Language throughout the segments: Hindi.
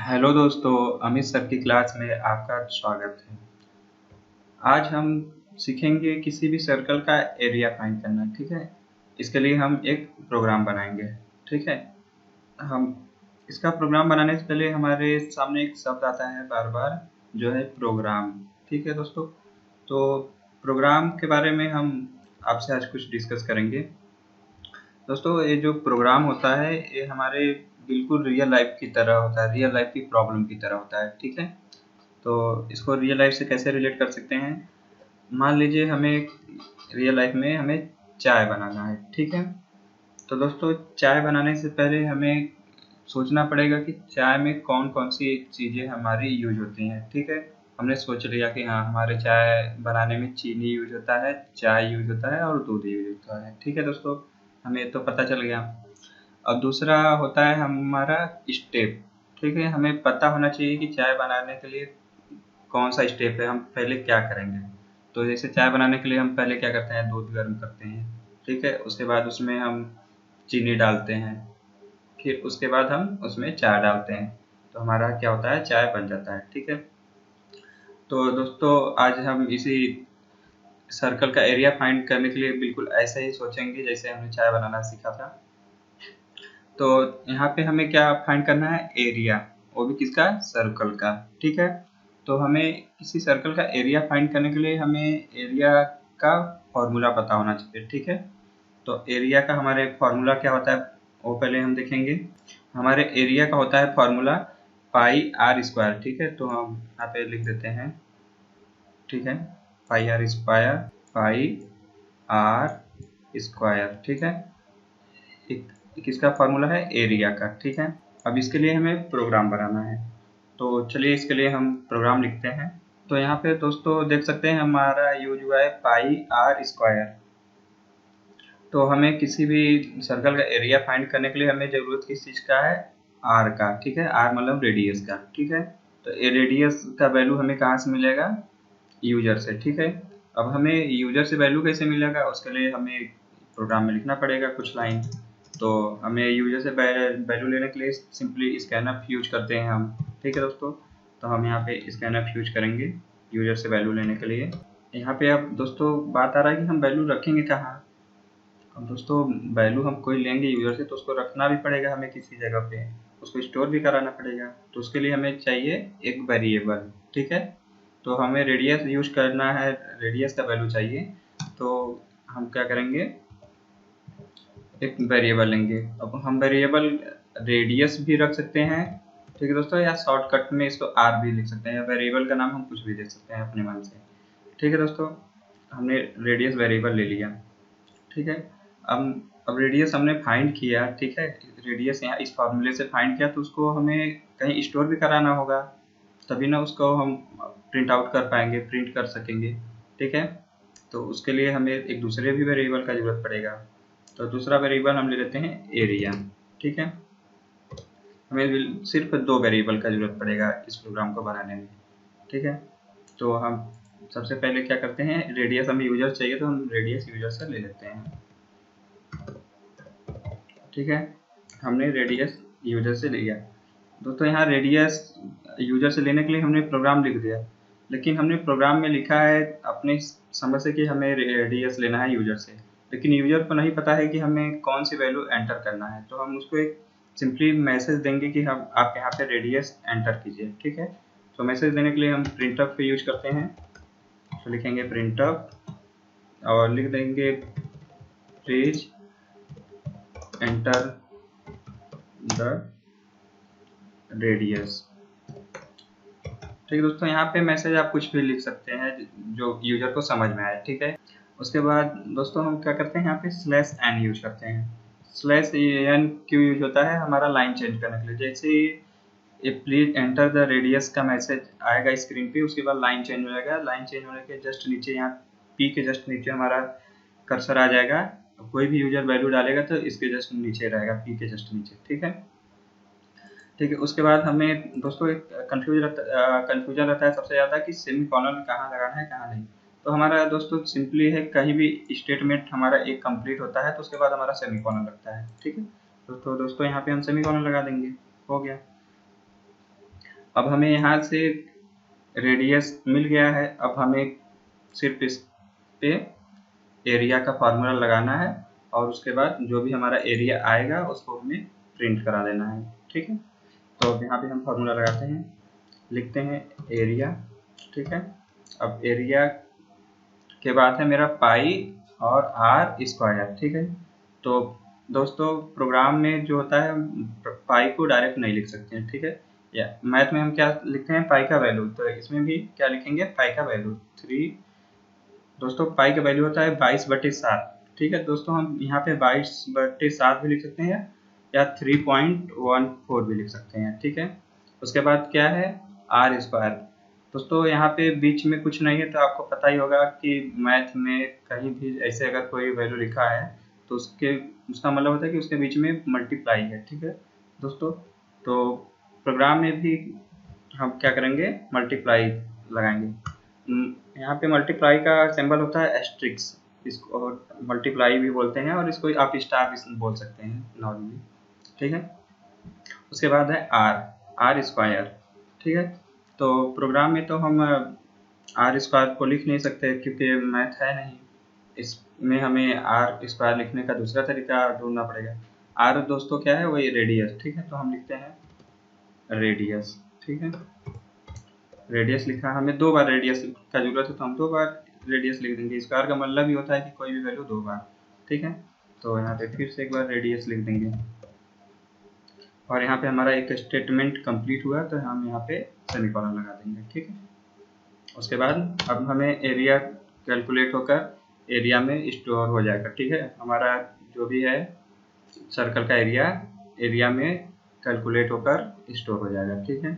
हेलो दोस्तों, अमित सर की क्लास में आपका स्वागत है। आज हम सीखेंगे किसी भी सर्कल का एरिया फाइंड करना। ठीक है, इसके लिए हम एक प्रोग्राम बनाएंगे। ठीक है, हम इसका प्रोग्राम बनाने से पहले हमारे सामने एक शब्द आता है बार बार, जो है प्रोग्राम। ठीक है दोस्तों, तो प्रोग्राम के बारे में हम आपसे आज कुछ डिस्कस करेंगे। दोस्तों, ये जो प्रोग्राम होता है ये हमारे बिल्कुल रियल लाइफ की तरह होता है, रियल लाइफ की प्रॉब्लम की तरह होता है। ठीक है, तो इसको रियल लाइफ से कैसे रिलेट कर सकते हैं। मान लीजिए हमें रियल लाइफ में हमें चाय बनाना है। ठीक है, तो दोस्तों चाय बनाने से पहले हमें सोचना पड़ेगा कि चाय में कौन कौन सी चीज़ें हमारी यूज होती हैं। ठीक है, हमने सोच लिया कि हाँ, हमारे चाय बनाने में चीनी यूज होता है, चाय यूज होता है और दूध यूज होता है। ठीक है दोस्तों, हमें तो पता चल गया। अब दूसरा होता है हमारा स्टेप। ठीक है, हमें पता होना चाहिए कि चाय बनाने के लिए कौन सा स्टेप है, हम पहले क्या करेंगे। तो जैसे चाय बनाने के लिए हम पहले क्या करते हैं, दूध गर्म करते हैं। ठीक है, उसके बाद उसमें हम चीनी डालते हैं, फिर उसके बाद हम उसमें चाय डालते हैं, तो हमारा क्या होता है, चाय बन जाता है। ठीक है, तो दोस्तों आज हम इसी सर्कल का एरिया फाइंड करने के लिए बिल्कुल ऐसे ही सोचेंगे जैसे हमने चाय बनाना सीखा था। तो यहाँ पे हमें क्या फाइंड करना है, एरिया, वो भी किसका, सर्कल का। ठीक है, तो हमें किसी सर्कल का एरिया फाइंड करने के लिए हमें एरिया का फॉर्मूला पता होना चाहिए। ठीक है, तो एरिया का हमारे फॉर्मूला क्या होता है वो पहले हम देखेंगे। हमारे एरिया का होता है फॉर्मूला पाई आर स्क्वायर। ठीक है, तो हम यहाँ पे लिख देते हैं। ठीक है, pi r square, pi r square. ठीक है, किसका फॉर्मूला है, एरिया का। ठीक है, अब इसके लिए हमें प्रोग्राम बनाना है, तो चलिए इसके लिए हम प्रोग्राम लिखते हैं। तो यहाँ पे दोस्तों देख सकते हैं हमारा यूज हुआ है पाई आर स्क्वायर। तो हमें किसी भी सर्कल का एरिया फाइंड करने के लिए हमें जरूरत किस चीज़ का है, आर का। ठीक है, आर मतलब रेडियस का। ठीक है, तो ये रेडियस का वैल्यू हमें कहाँ से मिलेगा, यूजर से। ठीक है, अब हमें यूजर से वैल्यू कैसे मिलेगा, उसके लिए हमें प्रोग्राम में लिखना पड़ेगा कुछ लाइन। तो हमें यूजर से वैल्यू लेने के लिए सिंपली स्कैनअप यूज करते हैं हम। ठीक है दोस्तों, तो हम यहाँ पे स्कैनअप यूज करेंगे यूजर से वैल्यू लेने के लिए। यहाँ पे अब दोस्तों बात आ रहा है कि हम वैल्यू रखेंगे कहाँ। अब दोस्तों वैल्यू हम कोई लेंगे यूजर से, तो उसको रखना भी पड़ेगा हमें किसी जगह पे, उसको स्टोर भी कराना पड़ेगा। तो उसके लिए हमें चाहिए एक वेरिएबल। ठीक है, तो हमें रेडियस यूज करना है, रेडियस का वैल्यू चाहिए। तो हम क्या करेंगे, एक वेरिएबल लेंगे। अब हम वेरिएबल रेडियस भी रख सकते हैं। ठीक है दोस्तों, या शॉर्टकट में इसको आर भी लिख सकते हैं, या वेरिएबल का नाम हम कुछ भी दे सकते हैं अपने मन से। ठीक है दोस्तों, हमने रेडियस वेरिएबल ले लिया। ठीक है, अब रेडियस हमने फाइंड किया। ठीक है, रेडियस यहाँ इस फॉर्मूले से फाइंड किया, तो उसको हमें कहीं स्टोर भी कराना होगा, तभी ना उसको हम प्रिंट आउट कर पाएंगे, प्रिंट कर सकेंगे। ठीक है, तो उसके लिए हमें एक दूसरे भी वेरिएबल का जरूरत पड़ेगा। तो दूसरा वेरिएबल हम ले लेते हैं एरिया। ठीक है, हमें सिर्फ दो वेरिएबल का जरूरत पड़ेगा इस प्रोग्राम को बनाने में। ठीक है, तो हम सबसे पहले क्या करते हैं, रेडियस हमें यूजर चाहिए, तो हम रेडियस यूजर से ले लेते हैं। ठीक है, हमने रेडियस यूजर से लिया। दोस्तों यहाँ रेडियस यूजर से लेने के लिए हमने प्रोग्राम लिख दिया, लेकिन हमने प्रोग्राम में लिखा है अपने समझ से कि हमें रेडियस लेना है यूजर से, लेकिन यूजर को नहीं पता है कि हमें कौन सी वैल्यू एंटर करना है। तो हम उसको एक सिंपली मैसेज देंगे कि हम आप यहाँ पे रेडियस एंटर कीजिए। ठीक है, तो मैसेज देने के लिए हम प्रिंटफ पे यूज करते हैं। तो लिखेंगे प्रिंटफ और लिख देंगे प्लीज एंटर द रेडियस। ठीक है दोस्तों, यहाँ पे मैसेज आप कुछ भी लिख सकते हैं जो यूजर को समझ में आए। ठीक है, उसके बाद दोस्तों हम क्या करते हैं, यहाँ पे स्लैश एन यूज करते हैं। स्लैश एन क्यों यूज होता है, हमारा लाइन चेंज करने के लिए। जैसे ही प्लीज एंटर द रेडियस का मैसेज आएगा स्क्रीन पे, उसके बाद लाइन चेंज हो जाएगा। लाइन चेंज होने के जस्ट नीचे, यहाँ पी के जस्ट नीचे हमारा कर्सर आ जाएगा। कोई भी यूजर वैल्यू डालेगा तो इसके जस्ट नीचे रहेगा, पी के जस्ट नीचे। ठीक है, ठीक है, उसके बाद हमें दोस्तों एक कन्फ्यूजन रहता है सबसे ज़्यादा कि सेमीकोलन कहाँ लगाना है कहाँ नहीं। तो हमारा दोस्तों सिंपली है, कहीं भी स्टेटमेंट हमारा एक कंप्लीट होता है तो उसके बाद हमारा सेमीकोलन लगता है। ठीक है, तो दोस्तों यहाँ पे हम सेमीकोलन लगा देंगे, हो गया। अब हमें यहाँ से रेडियस मिल गया है। अब हमें सिर्फ इस पे एरिया का फार्मूला लगाना है और उसके बाद जो भी हमारा एरिया आएगा उसको हमें प्रिंट करा देना है। ठीक है, तो यहाँ पे हम फार्मूला लगाते हैं, लिखते हैं एरिया। ठीक है, अब एरिया के बाद है मेरा पाई और आर स्क्वायर। ठीक है, तो दोस्तों प्रोग्राम में जो होता है पाई को डायरेक्ट नहीं लिख सकते हैं। ठीक है, या मैथ में हम क्या लिखते हैं, पाई का वैल्यू, तो इसमें भी क्या लिखेंगे, पाई का वैल्यू 3। दोस्तों पाई का वैल्यू होता है 22/7। ठीक है दोस्तों, हम यहाँ पे 22/7 भी लिख सकते हैं या 3.14 भी लिख सकते हैं। ठीक है, उसके बाद क्या है, आर स्क्वायर। दोस्तों यहाँ पे बीच में कुछ नहीं है, तो आपको पता ही होगा कि मैथ में कहीं भी ऐसे अगर कोई वैल्यू लिखा है तो उसका मतलब होता है कि उसके बीच में मल्टीप्लाई है। ठीक है दोस्तों, तो प्रोग्राम में भी हम क्या करेंगे, मल्टीप्लाई लगाएंगे। यहाँ पे मल्टीप्लाई का सिंबल होता है एस्ट्रिक्स, इसको मल्टीप्लाई भी बोलते हैं और इसको आप स्टार भी बोल सकते हैं नॉर्मली। ठीक है, उसके बाद है आर स्क्वायर। ठीक है, तो प्रोग्राम में तो हम आर स्क्वायर को लिख नहीं सकते क्योंकि मैथ है नहीं, इसमें हमें आर स्क्वायर लिखने का दूसरा तरीका ढूंढना पड़ेगा। आर दोस्तों क्या है, वही रेडियस। ठीक है, तो हम लिखते हैं रेडियस। ठीक है, रेडियस लिखा, हमें 2 बार रेडियस का जरूरत है तो हम 2 बार रेडियस लिख देंगे। स्क्वायर का मतलब ही होता है कि कोई भी वैल्यू 2 बार। ठीक है, तो यहाँ पे फिर से एक बार रेडियस लिख देंगे और यहाँ पे हमारा एक स्टेटमेंट कंप्लीट हुआ तो हम यहाँ पे सेमीकोलन लगा देंगे। ठीक है, उसके बाद अब हमें एरिया कैलकुलेट होकर एरिया में स्टोर हो जाएगा। ठीक है, हमारा जो भी है सर्कल का एरिया में कैलकुलेट होकर स्टोर हो जाएगा। ठीक है,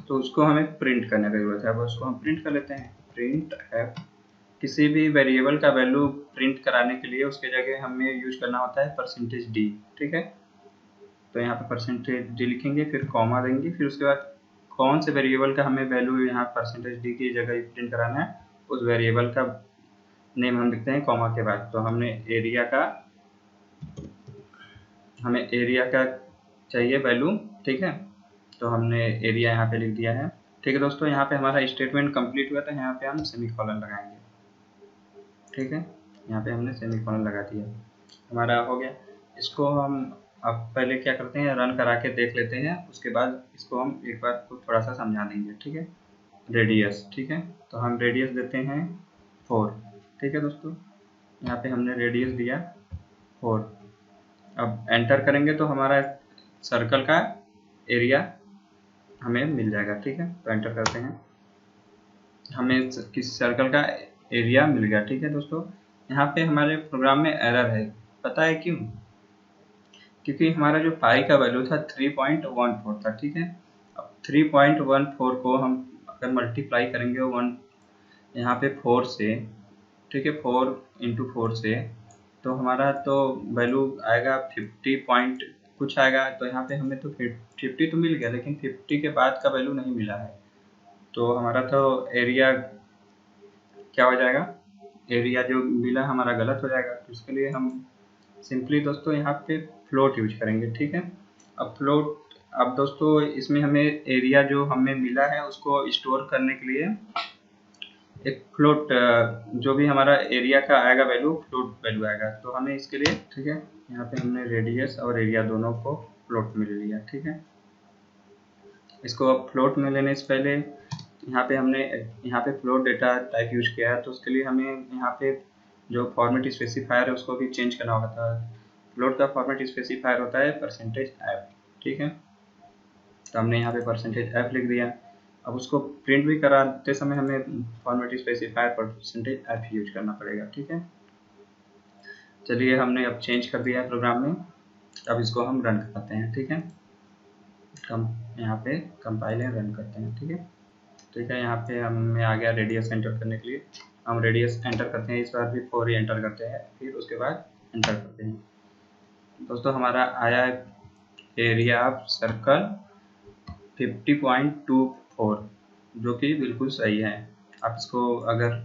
तो उसको हमें प्रिंट करने की जरूरत है। अब उसको हम प्रिंट कर लेते हैं, प्रिंट एफ। किसी भी वेरिएबल का वैल्यू प्रिंट कराने के लिए उसके जगह हमें यूज करना होता है %d। ठीक है, तो यहाँ पे %d लिखेंगे, फिर कॉमा देंगे, फिर उसके बाद कौन से वेरिएबल का हमें वैल्यू यहाँ %d की जगह प्रिंट कराना है उस वेरिएबल का नेम हम लिखते हैं कॉमा के बाद। तो हमें एरिया का चाहिए वैल्यू। ठीक है, तो हमने एरिया यहाँ पे लिख दिया है। ठीक है दोस्तों, यहाँ पे हमारा स्टेटमेंट कंप्लीट हुआ था, यहाँ पे हम सेमीकोलन लगाएंगे। ठीक है, यहाँ पे हमने सेमीकोलन लगा दिया, हमारा हो गया। इसको हम अब पहले क्या करते हैं, रन करा के देख लेते हैं, उसके बाद इसको हम एक बार को थोड़ा सा समझा देंगे। ठीक है, रेडियस। ठीक है, तो हम रेडियस देते हैं 4। ठीक है दोस्तों, यहाँ पे हमने रेडियस दिया 4। अब एंटर करेंगे तो हमारा सर्कल का एरिया हमें मिल जाएगा। ठीक है, तो एंटर करते हैं, हमें किस सर्कल का एरिया मिल गया। ठीक है दोस्तों, यहाँ पे हमारे प्रोग्राम में एरर है, पता है क्यों, क्योंकि हमारा जो पाई का वैल्यू था 3.14 था। ठीक है, अब 3.14 को हम अगर मल्टीप्लाई करेंगे 1 यहाँ पे 4 से, ठीक है 4 × 4 से, तो हमारा तो वैल्यू आएगा 50 पॉइंट कुछ आएगा। तो यहाँ पे हमें तो 50 तो मिल गया, लेकिन 50 के बाद का वैल्यू नहीं मिला है, तो हमारा तो एरिया क्या हो जाएगा, एरिया जो मिला हमारा गलत हो जाएगा। तो इसके लिए हम सिंपली दोस्तों यहाँ पे फ्लोट यूज करेंगे। ठीक है, अब दोस्तों इसमें हमें एरिया जो हमें मिला है उसको स्टोर करने के लिए एक फ्लोट, जो भी हमारा एरिया का आएगा वैल्यू, फ्लोट वैल्यू आएगा, तो हमें इसके लिए, ठीक है, यहाँ पे हमने रेडियस और एरिया दोनों को फ्लोट में ले लिया। ठीक है, इसको अब फ्लोट में लेने से पहले हमने यहाँ पे फ्लोट डेटा टाइप यूज किया है, तो उसके लिए हमें यहाँ पे जो फॉर्मेट स्पेसिफायर है उसको भी चेंज करना होगा था। फ्लोट का फॉर्मेट स्पेसिफायर होता है %f। ठीक है, तो हमने यहाँ पे %f लिख दिया। अब उसको प्रिंट भी कराते समय हमें फॉर्मेट स्पेसिफायर %f यूज करना पड़ेगा। ठीक है, चलिए हमने अब चेंज कर दिया है प्रोग्राम में, अब इसको हम रन करते हैं। ठीक है, यहाँ पे कंपाइल एंड रन करते हैं। ठीक है, यहाँ पे हमें आ गया रेडियस एंटर करने के लिए, हम रेडियस एंटर करते हैं, इस बार भी 4 ही एंटर करते हैं, फिर उसके बाद एंटर करते हैं। दोस्तों हमारा आया एरिया ऑफ सर्कल 50.24, जो कि बिल्कुल सही है। आप इसको अगर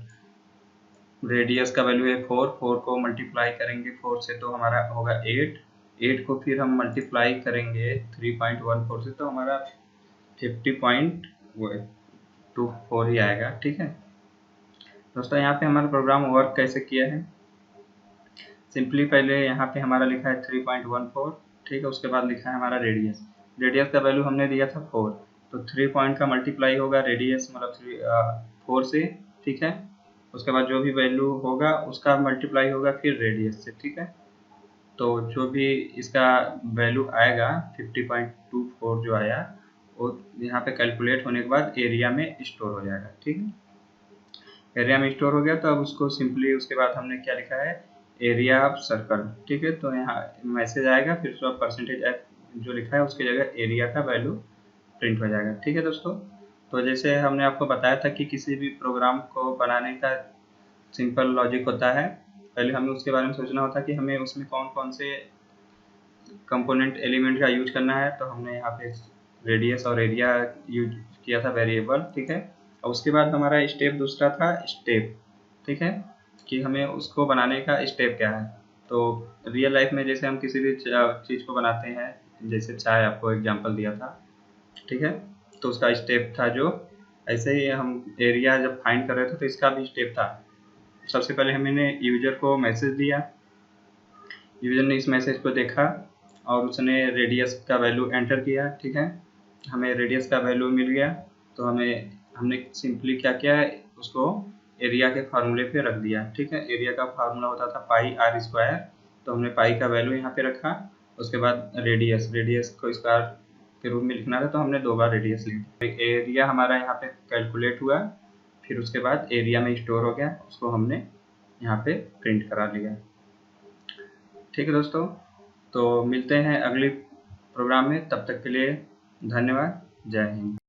रेडियस का वैल्यू है 4 को मल्टीप्लाई करेंगे 4 से तो हमारा होगा 8 को फिर हम मल्टीप्लाई करेंगे 3.14 से तो हमारा 50.24 ही आएगा। ठीक है दोस्तों, यहाँ पे हमारा प्रोग्राम वर्क कैसे किया है, सिंपली पहले यहाँ पे हमारा लिखा है 3.14, ठीक है। उसके बाद लिखा है हमारा रेडियस, रेडियस का वैल्यू हमने दिया था 4, तो 3 पॉइंट का मल्टीप्लाई होगा रेडियस मतलब 4 से, ठीक है। उसके बाद जो भी वैल्यू होगा उसका मल्टीप्लाई होगा फिर रेडियस से, ठीक है। तो जो भी इसका वैल्यू आएगा 50.24 जो आया वो यहाँ पे कैलकुलेट होने के बाद एरिया में स्टोर हो जाएगा, ठीक है। एरिया में स्टोर हो गया तो अब उसको सिंपली उसके बाद हमने क्या लिखा है, एरिया ऑफ सर्कल, ठीक है। तो यहाँ मैसेज आएगा, फिर उसका परसेंटेज जो लिखा है उसकी जगह एरिया का वैल्यू प्रिंट हो जाएगा, ठीक है दोस्तों। तो जैसे हमने आपको बताया था कि किसी भी प्रोग्राम को बनाने का सिंपल लॉजिक होता है, पहले हमें उसके बारे में सोचना होता है कि हमें उसमें कौन कौन से कंपोनेंट एलिमेंट का यूज करना है। तो हमने यहाँ पे रेडियस और एरिया यूज किया था वेरिएबल, ठीक है। और उसके बाद हमारा स्टेप दूसरा था स्टेप, ठीक है, कि हमें उसको बनाने का स्टेप क्या है। तो रियल लाइफ में जैसे हम किसी भी चीज़ को बनाते हैं, जैसे चाय आपको एग्जांपल दिया था, ठीक है, तो उसका स्टेप था जो, ऐसे ही हम एरिया जब फाइंड कर रहे थे तो इसका भी स्टेप था। सबसे पहले हमने यूजर को मैसेज दिया, यूजर ने इस मैसेज को देखा और उसने रेडियस का वैल्यू एंटर किया, ठीक है। हमें रेडियस का वैल्यू मिल गया तो हमने सिंपली क्या किया है, उसको एरिया के फार्मूले पे रख दिया, ठीक है। एरिया का फार्मूला होता था पाई आर स्क्वायर, तो हमने पाई का वैल्यू यहाँ पे रखा। उसके बाद रेडियस को स्क्वायर के रूप में लिखना था तो हमने 2 बार रेडियस लिखा। एरिया हमारा यहाँ पे कैलकुलेट हुआ, फिर उसके बाद एरिया में स्टोर हो गया, उसको हमने यहाँ पे प्रिंट करा लिया, ठीक है दोस्तों। तो मिलते हैं अगले प्रोग्राम में, तब तक के लिए धन्यवाद, जय हिंद।